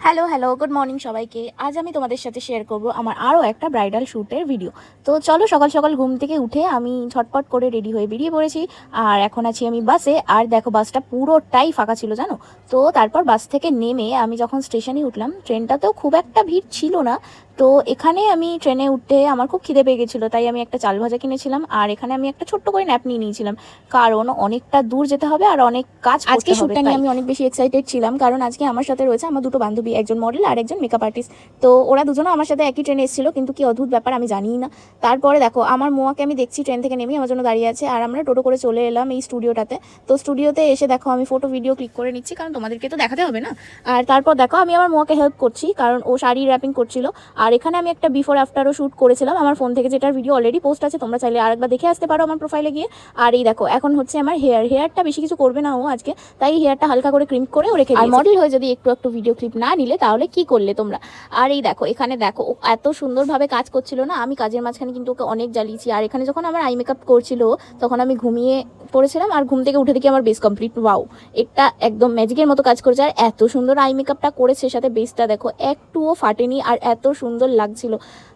Hello hello good morning সবাইকে। আজ আমি তোমাদের সাথে শেয়ার করব আমার আরও একটা ব্রাইডাল শ্যুটের ভিডিও। তো চলো, সকাল সকাল ঘুম থেকে উঠে আমি ঝটপট করে রেডি হয়ে বেরিয়ে পড়েছি। আর এখন আছি আমি বাসে। আর দেখো, বাসটা পুরোটাই ফাঁকা ছিল জানো। তো তারপর বাস থেকে নেমে আমি যখন স্টেশনে উঠলাম, ট্রেনটাতেও খুব একটা ভিড় ছিল না। তো এখানে আমি ট্রেনে উঠে আমার খুব খিদে পেয়ে গেছিলো, তাই আমি একটা চাল ভাজা কিনেছিলাম। আর এখানে আমি একটা ছোট্ট করে ন্যাপ নিয়ে নিয়েছিলাম, কারণ অনেকটা দূর যেতে হবে আর অনেক কাজ আজকে শ্যুটটা নিয়ে আমি অনেক বেশি এক্সাইটেড ছিলাম, কারণ আজকে আমার সাথে রয়েছে আমার দুটো বান্ধবী, একজন মডেল আর একজন মেকআপ আর্টিস্ট। তো ওরা দুজনও আমার সাথে একই ট্রেনে এসেছিলো, কিন্তু কি অদ্ভুত ব্যাপার আমি জানিই না। তারপরে দেখো, আমার মোয়াকে আমি দেখছি ট্রেন থেকে নেমে আমার জন্য দাঁড়িয়ে আছে, আর আমরা টোটো করে চলে এলাম এই স্টুডিওটাতে। তো স্টুডিওতে এসে দেখো আমি ফটো ভিডিও ক্লিক করে নিচ্ছি, কারণ তোমাদেরকে তো দেখাতে হবে না। আর তারপর দেখো আমি আমার মোয়াকে হেল্প করছি, কারণ ও শাড়ি র্যাপিং করছিল। আর এখানে আমি একটা বিফোর আফটারও শ্যুট করেছিলাম আমার ফোন থেকে, যেটার ভিডিও অলরেডি পোস্ট আছে, তোমরা চাইলে আরেকবার দেখে আসতে পারো আমার প্রোফাইলে গিয়ে। আর এই দেখো, এখন হচ্ছে আমার হেয়ারটা বেশি কিছু করবে না ও আজকে, তাই হেয়ারটা হালকা করে ক্রিম করে ও রেখে দিয়েছে। আর মডেল হয়ে যদি একটু একটু ভিডিও ক্লিপ না নিলে তাহলে কি করলে তোমরা। আর এই দেখো, এখানে দেখো ও এত সুন্দরভাবে কাজ করছিল না, আমি কাজের মাঝখানে কিন্তু ওকে অনেক জ্বালিয়েছি। আর এখানে যখন আমার আই মেকআপ করছিল তখন আমি ঘুমিয়ে পড়েছিলাম, আর ঘুম থেকে উঠে দেখি আমার বেস কমপ্লিট। ওয়াও, এটা একদম ম্যাজিকের মতো কাজ করেছে। আর এত সুন্দর আই মেকআপটা করেছে, সাথে বেসটা দেখো একটুও ফাটেনি, আর এত সুন্দর লাগছিল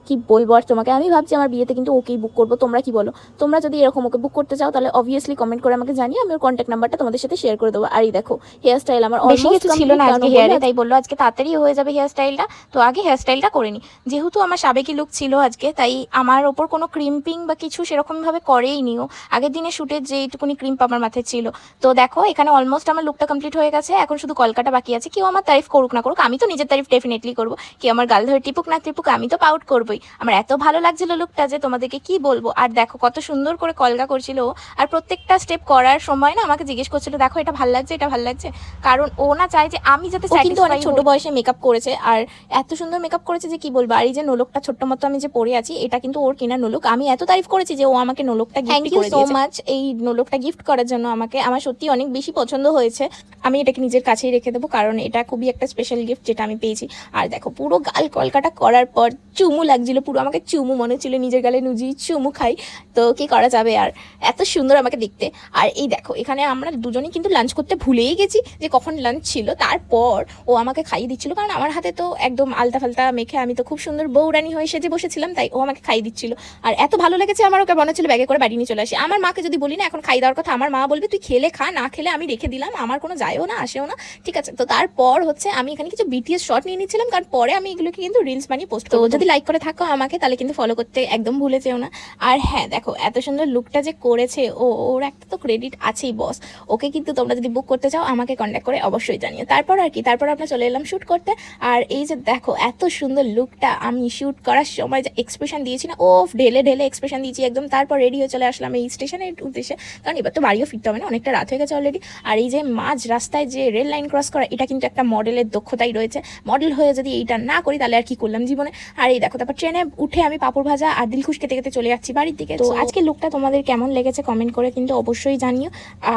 কি বলবো আর তোমাকে। আমি ভাবছি আমার বিয়েতে কিন্তু ওকেই বুক করবো, তোমরা কি বলো? তোমরা যদি এরকম ওকে বুক করতে চাও তাহলে অবভিয়াসলি কমেন্ট করে আমাকে জানিয়ে আমি ওর কন্ট্যাক্ট নাম্বারটা তোমাদের সাথে শেয়ার করে দেবো। আর এই দেখো, হেয়ার স্টাইল আমার বেশি কিছু ছিল না আজকে হেয়ারে, তাই বললো আজকে তাড়াতাড়ি হয়ে যাবে হেয়ার স্টাইলটা, তো আগে হেয়ার স্টাইলটা করে নি। যেহেতু আমার সাবেকি লুক ছিল আজকে, তাই আমার ওপর কোনো ক্রিম্পিং বা কিছু সেরকমভাবে করেই নিও। আগের দিনে শ্যুটের যেইটুকুনি ক্রিম্প আমার মাথায় ছিল। তো দেখো, এখানে অলমোস্ট আমার লুকটা কমপ্লিট হয়ে গেছে, এখন শুধু কলকাটা বাকি আছে। কেউ আমার তারিফ করুক না করুক, আমি তো নিজের তারিফ ডেফিনেটলি করবো। কি আমার গাল ধরে টিপুক না টিপুক, আমি তো পাউট করবোই। আমার এত ভালো লাগছিল লুকটা যে তোমাদেরকে কি বলবো। আর দেখো কত সুন্দর করে কলগা করছিল, আর প্রত্যেকটা স্টেপ করার সময় না আমাকে জিজ্ঞেস করছিল, দেখো এটা ভালো লাগছে, এটা ভালো লাগছে। কারণ ও না চায় যে আমি যাতে কিন্তু অনেক ছোট বয়সে মেকআপ করেছে, আর এত সুন্দর মেকআপ করেছে যে কি বলবো। আর এই যে নোলকটা ছোট্ট মতো আমি যে পরে আছি, এটা কিন্তু ওর কেনা নোলক। আমি এত তারিফ করেছি যে ও আমাকে নোলকটা গিফট করে দিয়েছে। থ্যাংক ইউ সো মাচ এই নোলকটা গিফট করার জন্য আমাকে। আমার সত্যি অনেক বেশি পছন্দ হয়েছে। আমি এটাকে নিজের কাছেই রেখে দেবো, কারণ এটা খুবই একটা স্পেশাল গিফট যেটা আমি পেয়েছি। আর দেখো, পুরো গাল কলকাটা করার পর চুমু লাগছিল, পুরো আমাকে চুমু মনে হচ্ছিল নিজের গালে নুজি চুমু খাই। তো কি করা যাবে আর, এত সুন্দর আমাকে দেখতে। আর এই দেখো, এখানে আমরা দুজনেই কিন্তু লাঞ্চ করতে ভুলেই গেছি যে কখন লাঞ্চ ছিল। তারপর ও আমাকে খাইয়ে দিচ্ছিল, কারণ আমার হাতে তো একদম আলতা ফালতা মেখে আমি তো খুব সুন্দর বউরানি হয়ে সেজে বসেছিলাম, তাই ও আমাকে খাইয়ে দিচ্ছিল। আর এত ভালো লেগেছে আমার, ওকে মনে ছিল ব্যাগে করে বাড়ি নিয়ে চলে আসি। আমার মাকে যদি বলি না এখন খাই দেওয়ার কথা, আমার মা বলবে তুই খেলে খা, না খেলে আমি রেখে দিলাম, আমার কোনো যায়ও না আসেও না, ঠিক আছে। তো তারপর হচ্ছে আমি এখানে কিছু বিটিএস শট নিয়ে নিচ্ছিলাম, কারণ পরে আমি এগুলোকে কিন্তু রিলস বানিয়ে পোস্ট করব। তো যদি লাইক করে থাকো আমাকে, তাহলে কিন্তু ফলো করতে একদম ভুলে যেও না। আর হ্যাঁ দেখো, এত সুন্দর লুকটা যে করেছে ওর একটা তো ক্রেডিট আছেই বস। ওকে কিন্তু তোমরা যদি বুক করতে চাও আমাকে কন্ট্যাক্ট করে অবশ্যই জানিও। তারপর আর কি, তারপর আমরা চলে এলাম শ্যুট করতে। আর এই যে দেখো, এত সুন্দর লুকটা আমি শ্যুট করার সময় যে এক্সপ্রেশন দিয়েছি না, ও ঢেলে ঢেলে এক্সপ্রেশন দিয়েছি একদম। তারপর রেডি হয়ে চলে আসলাম এই স্টেশনের উদ্দেশ্যে, কারণ এবার তো বাড়িও ফিরতে হবে না, অনেকটা রাত হয়ে গেছে অলরেডি। আর এই যে মাঝ রাস্তায় যে রেল লাইন ক্রস করা, এটা কিন্তু একটা মডেলের দক্ষতাই রয়েছে। মডেল হয়ে যদি এইটা না করি তাহলে আর কি করলাম জীবনে। আর এই দেখো, তারপর ট্রেনে উঠে আমি পাপড় ভাজা আর দিলখুশ খেতে খেতে চলে যাচ্ছি বাড়ির দিকে। তো আজকে লুকটা তোমাদের কেমন লেগেছে কমেন্ট করে কিন্তু অবশ্যই জানিও।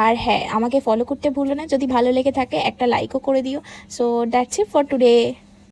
আর হ্যাঁ, আমাকে ফলো করতে ভুলো না, যদি ভালো লেগে থাকে একটা লাইকও করে দিও। So that's it for today.